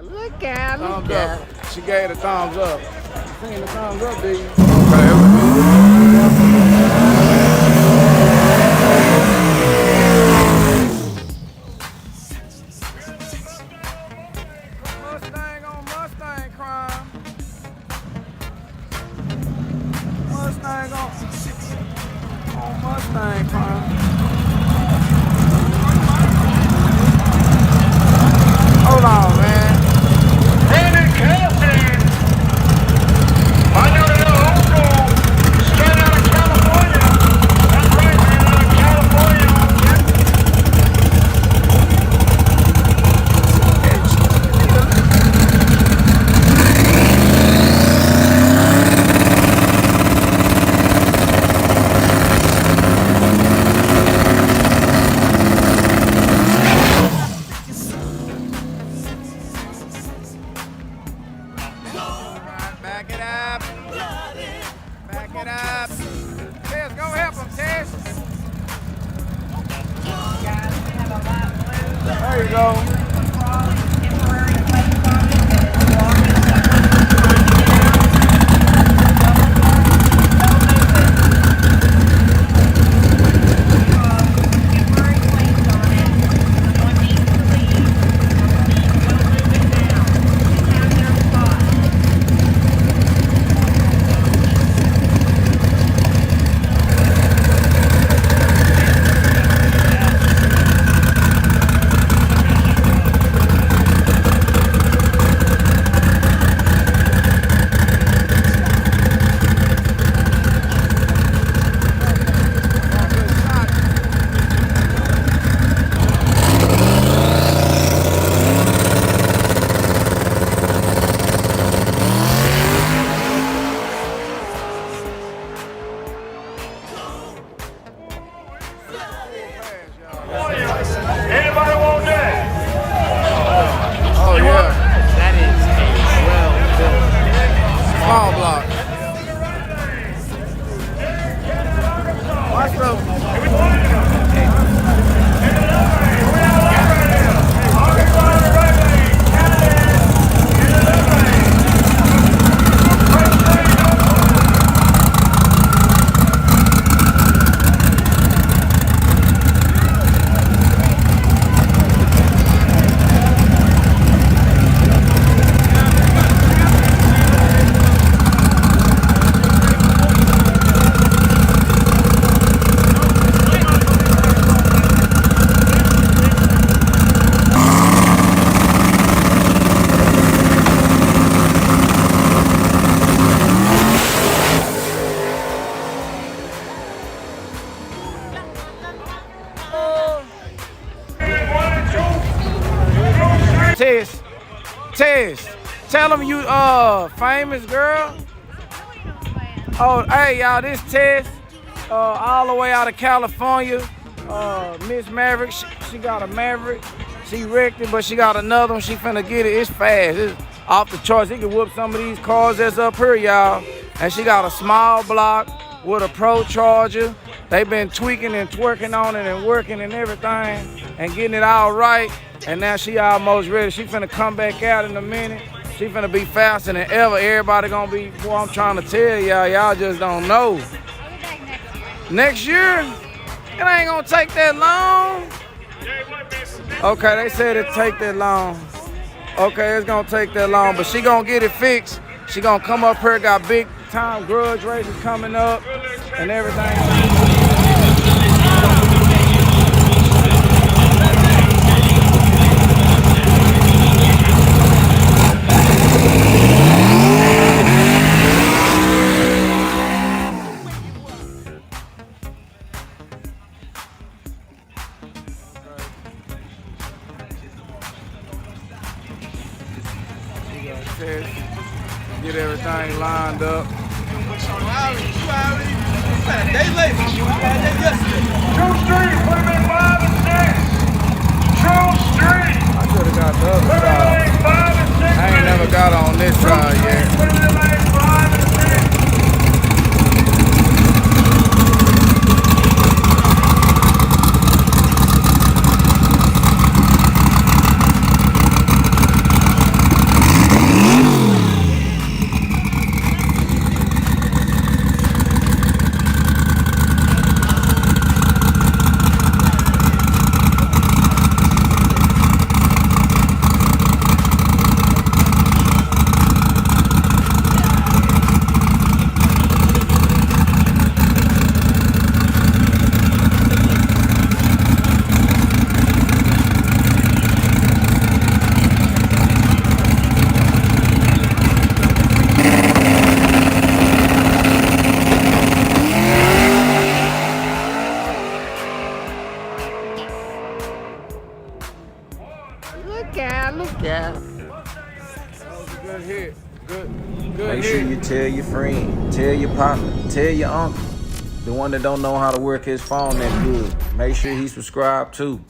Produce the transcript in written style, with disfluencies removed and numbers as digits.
Look at Thumbs up. She gave the thumbs up. Seen the thumbs up, did you? Mustang on Mustang crime. Mustang on Mustang crime. Hold on, man. Brandon Cassie. I know the old school. Straight out of California. That's right, man. Out of California. Back it up. Back it up. Tess, go help him, Tess. There you go. Anybody want that? Oh, yeah. That is a well built. Small block. Watch the. Tess, tell them you famous girl. Oh, hey y'all, this Tess, all the way out of California. Miss Maverick, she got a Maverick. She wrecked it, but she got another one. She finna get it. It's fast. It's off the charts. It can whoop some of these cars that's up here, y'all. And she got a small block with a Pro Charger. They been tweaking and twerking on it and working and everything and getting it all right. And now she almost ready. She finna come back out in a minute. She finna be faster than ever. Everybody gonna be, boy, I'm trying to tell y'all, y'all just don't know. Next year? It ain't gonna take that long. Okay, they said it take that long. Okay, it's gonna take that long, but she gonna get it fixed. She gonna come up here, got big time grudge races coming up and everything. Get everything lined up. Day later. True Street, put him in 5 and 6. True Street. I could have got the other side. I ain't never got on this side yet. Put him in lane 5 and 6. Good hit. Good Make hit. sure you tell your friend, tell your partner, tell your uncle, the one that don't know how to work his phone that good. Make sure he subscribed too.